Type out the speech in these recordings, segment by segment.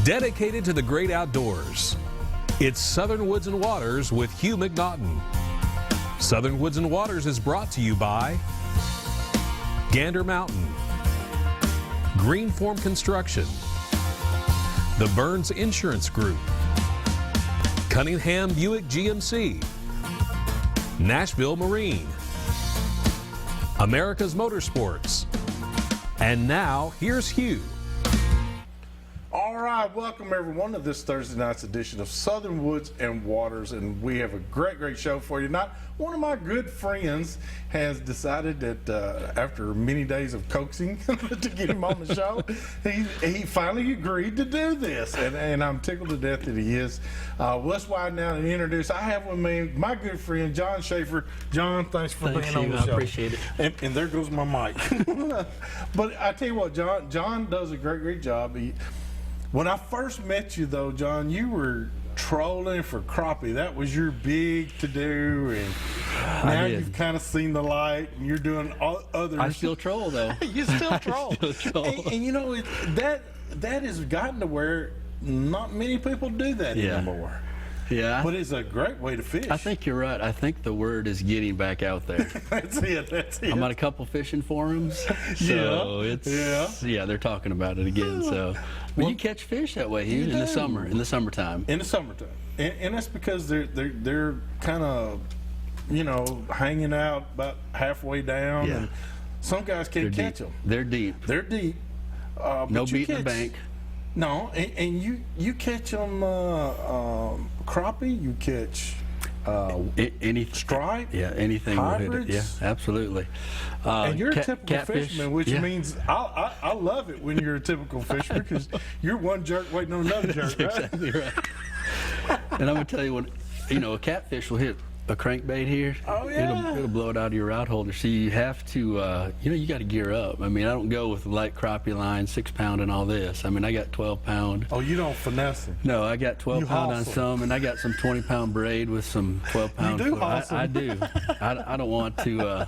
Dedicated to the great outdoors, it's Southern Woods and Waters with Hugh McNaughton. Southern Woods and Waters is brought to you by Gander Mountain, Greenform Construction, the Burns Insurance Group, Cunningham Buick GMC, Nashville Marine, America's Motorsports, and now here's Hugh. All right, welcome everyone to this Thursday night's edition of Southern Woods and Waters, and we have a great show for you. Not one of my good friends has decided that after many days of coaxing to get him on the show, he finally agreed to do this, and I'm tickled to death that he is. Let's widen down and introduce. I have with me my good friend John Schaeffer. John, thanks for being on the show. I appreciate it. And there goes my mic. But I tell you what, John does a great job. When I first met you, though, John, you were trolling for crappie. That was your big to-do, and now you've kind of seen the light, and you're doing all others. I still troll, though. You still troll. I still troll. And you know, that has gotten to where not many people do that anymore. Yeah. But it's a great way to fish. I think you're right. I think the word is getting back out there. That's it. I'm on a couple fishing forums, so yeah, they're talking about it again. So, but you catch fish that way, Hugh, in the summertime. In the summertime, and that's because they're kind of, you know, hanging out about halfway down. Yeah. And some guys can't catch them. They're deep. They're deep. No beating the bank. No, and you catch them crappie, you catch any stripe, anything hybrids. Will hit it. Yeah, absolutely. And you're a typical catfish, fisherman, which means I love it when you're a typical fisherman, because you're one jerk waiting on another jerk, right? Exactly right. And I'm gonna tell you what, you know, a catfish will hit a crankbait here. Oh yeah. It'll blow it out of your rod holder. So you have to, you know, you got to gear up. I mean, I don't go with light crappie line, 6 pound and all this. I mean, I got 12 pound. Oh, you don't finesse them? No, I got 12 pound on some, and I got some 20 pound braid with some 12 pound. You do hustle. I do. I don't want to,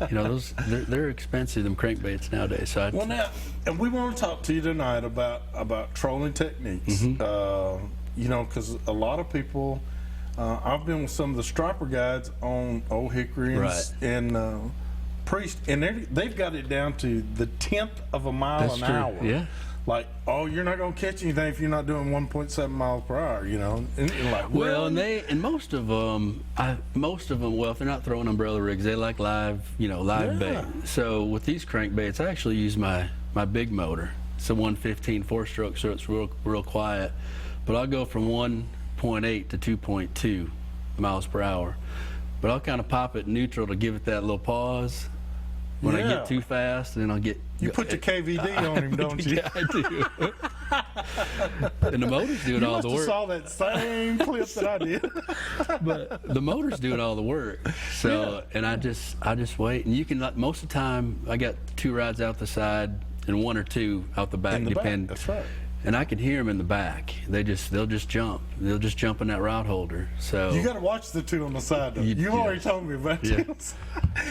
you know, they're expensive, them crankbaits nowadays. So well, now, and we want to talk to you tonight about trolling techniques. Mm-hmm. You know, because a lot of people. I've been with some of the striper guides on Old Hickory and Priest, and they've got it down to the 10th of a mile an hour. Yeah. Like, oh, you're not going to catch anything if you're not doing 1.7 miles per hour, you know. And like, well, and most of them, well, if they're not throwing umbrella rigs, they like live bait. So with these crankbaits, I actually use my big motor. It's a 115 4-stroke, so it's real quiet. But I'll go from 1.8 to 2.2 miles per hour, but I'll kind of pop it neutral to give it that little pause when I get too fast, and then I'll get. You put the KVD on him, don't you? Yeah, I do. And the motor's doing all the work. You saw that same clip that I did. But the motor's doing all the work. So, and I just wait, and you can, most of the time, I got 2 rods out the side and 1 or 2 out the back. That's right. And I can hear them in the back. They'll just jump. They'll just jump in that rod holder. So you got to watch the 2 on the side, though. You've already told me about this.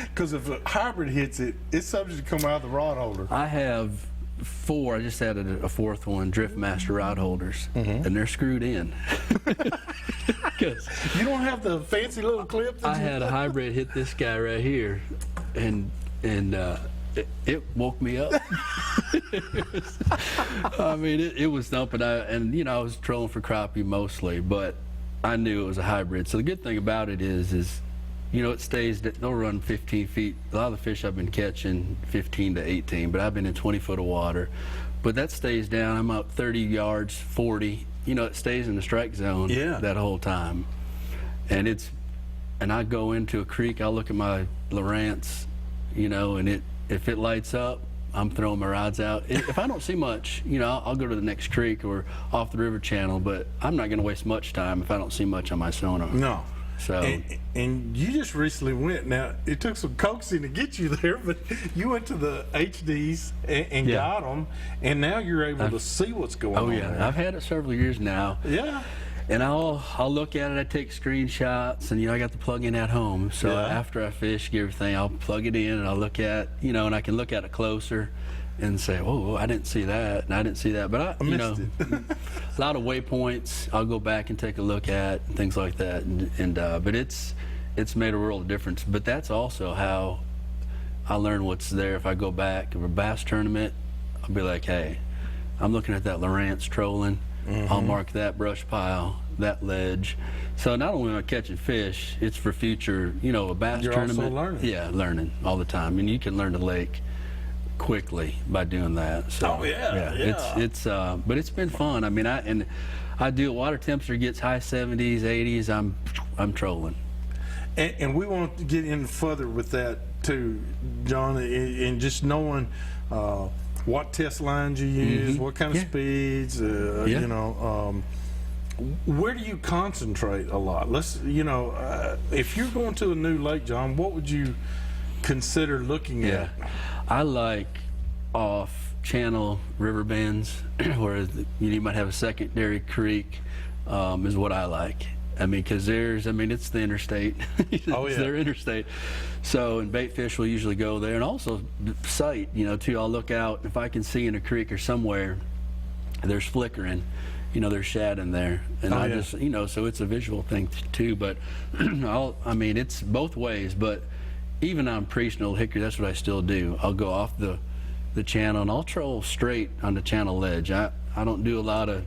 Because if a hybrid hits it, it's subject to come out of the rod holder. I have 4. I just added a 4th one, Driftmaster rod holders, and they're screwed in. You don't have the fancy little clip? I had a hybrid hit this guy right here, and it woke me up. I mean, it was thumping. And you know, I was trolling for crappie mostly, but I knew it was a hybrid. So the good thing about it is you know, it stays. They'll run 15 feet. A lot of the fish I've been catching 15 to 18, but I've been in 20 foot of water. But that stays down. I'm up 30 yards, 40. You know, it stays in the strike zone that whole time. And I go into a creek. I'll look at my Lowrance, you know, and if it lights up, I'm throwing my rods out. If I don't see much, you know, I'll go to the next creek or off the river channel, but I'm not going to waste much time if I don't see much on my sonar. No. So. And you just recently went. Now, it took some coaxing to get you there, but you went to the HDs and got them, and now you're able to see what's going on. Oh, yeah. There. I've had it several years now. Yeah. And I'll look at it, I take screenshots, and, you know, I got the plug-in at home. So after I fish, get everything, I'll plug it in, and I'll look at, you know, and I can look at it closer. and say, "Oh, I didn't see that, and I didn't see that." But I missed it. a lot of waypoints I'll go back and take a look at, and things like that. But it's made a world of difference. But that's also how I learn what's there. If I go back to a bass tournament, I'll be like, "Hey, I'm looking at that Lowrance trolling. I'll mark that brush pile, that ledge." So not only am I catching fish, it's for future, a bass You're tournament. also learning. Yeah, learning all the time, and you can learn the lake quickly by doing that. So, Oh, yeah. It's but it's been fun. I mean, I do. Water temperature gets high 70s, 80s. I'm trolling. And we want to get in further with that too, John, and just knowing what test lines you use, what kind of speeds, where do you concentrate a lot? Let's, if you're going to a new lake, John, what would you consider looking at? I like off-channel river bends where you might have a secondary creek, is what I like. I mean, because it's the interstate. It's their interstate. So, and bait fish will usually go there. And also sight, too. I'll look out. If I can see in a creek or somewhere, there's flickering, there's shad in there. And just, so it's a visual thing too. But it's both ways. But even on Priest and Old Hickory, that's what I still do. I'll go off the channel and I'll troll straight on the channel ledge. I don't do a lot of,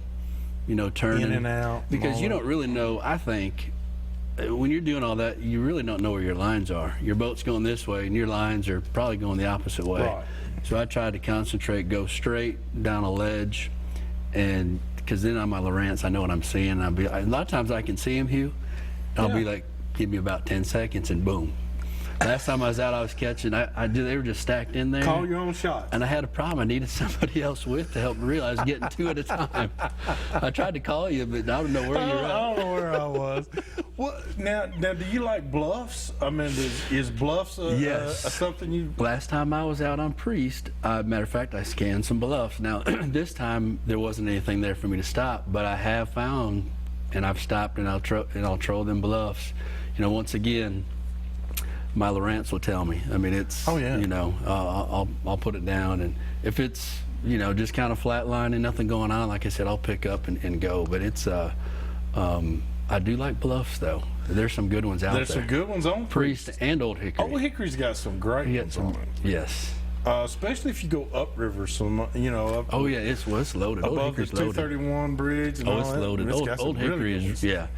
turning. In and out. Because you don't really know, I think, when you're doing all that, you really don't know where your lines are. Your boat's going this way and your lines are probably going the opposite way. Right. So I try to concentrate, go straight down a ledge, and because then on my Lowrance, I know what I'm seeing. A lot of times I can see him, Hugh. I'll be like, give me about 10 seconds and boom. Last time I was out, I was catching. They were just stacked in there. Call your own shot. And I had a problem. I needed somebody else with to help me realize getting two at a time. I tried to call you, but I don't know where you're at. I don't know where I was. Well, now, do you like bluffs? I mean, is bluffs something you? Last time I was out on Priest, matter of fact, I scanned some bluffs. Now, this time there wasn't anything there for me to stop, but I have found, and I've stopped, and I'll troll them bluffs. Once again, my Lowrance will tell me. I mean, it's, I'll put it down, and if it's, just kind of flatline and nothing going on, like I said, I'll pick up and go. But it's, I do like bluffs, though. There's some good ones out there. There's some good ones on Priest and Old Hickory. Old Hickory's got some great ones on it. Yes. Especially if you go upriver, up. Oh yeah, it's loaded. Old Above the Hickory's loaded. 231 bridge. And It's all that. loaded. It's got some Old really Hickory good is, ones.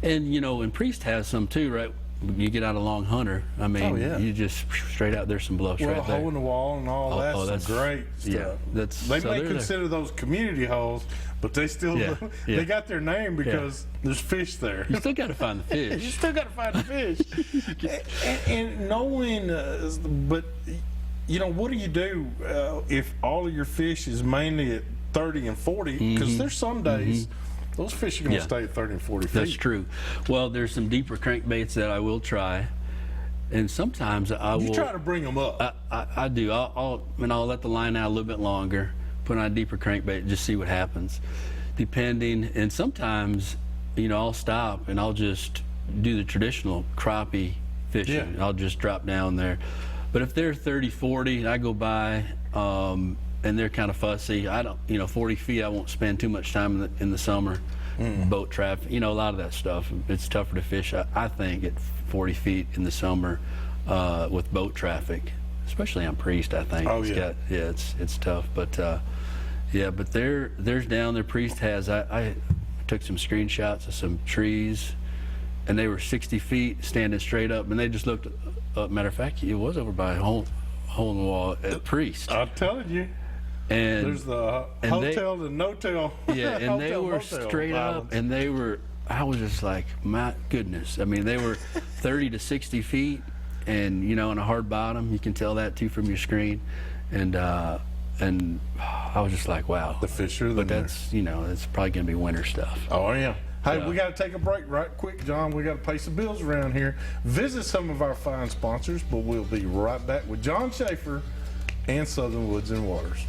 and and Priest has some too, right? You get out a long hunter. I mean, you just straight out. There's some bluffs right there. Hole in the wall and all that's some great stuff. Yeah, they may consider those community holes, but they still they got their name because there's fish there. You still got to find the fish. You still got to find the fish. and knowing, but what do you do if all of your fish is mainly at 30 and 40? Because there's some days. Those fish are going to stay at 30 and 40 feet. That's true. Well, there's some deeper crankbaits that I will try, and sometimes I will. You try to bring them up. I do. I'll let the line out a little bit longer, put on a deeper crankbait, and just see what happens, depending. And sometimes, I'll stop and I'll just do the traditional crappie fishing. I'll just drop down there. But if they're 30, 40, I go by. And they're kind of fussy. I don't, 40 feet, I won't spend too much time in the summer. Boat traffic, a lot of that stuff. It's tougher to fish, I think, at 40 feet in the summer with boat traffic, especially on Priest, I think. It's tough. But, but there's down there, Priest has, I took some screenshots of some trees, and they were 60 feet standing straight up, and they just looked up. Matter of fact, it was over by a hole in the wall at Priest. I'm telling you. And there's the hotel, the no-tail. Yeah, and they were straight up, and I was just like, my goodness. I mean, they were 30 to 60 feet, and, on a hard bottom. You can tell that, too, from your screen. And I was just like, wow. The fish are there. But that's, it's probably going to be winter stuff. Oh, yeah. Hey, we got to take a break right quick, John. We got to pay some bills around here. Visit some of our fine sponsors, but we'll be right back with John Schaeffer and Southern Woods and Waters.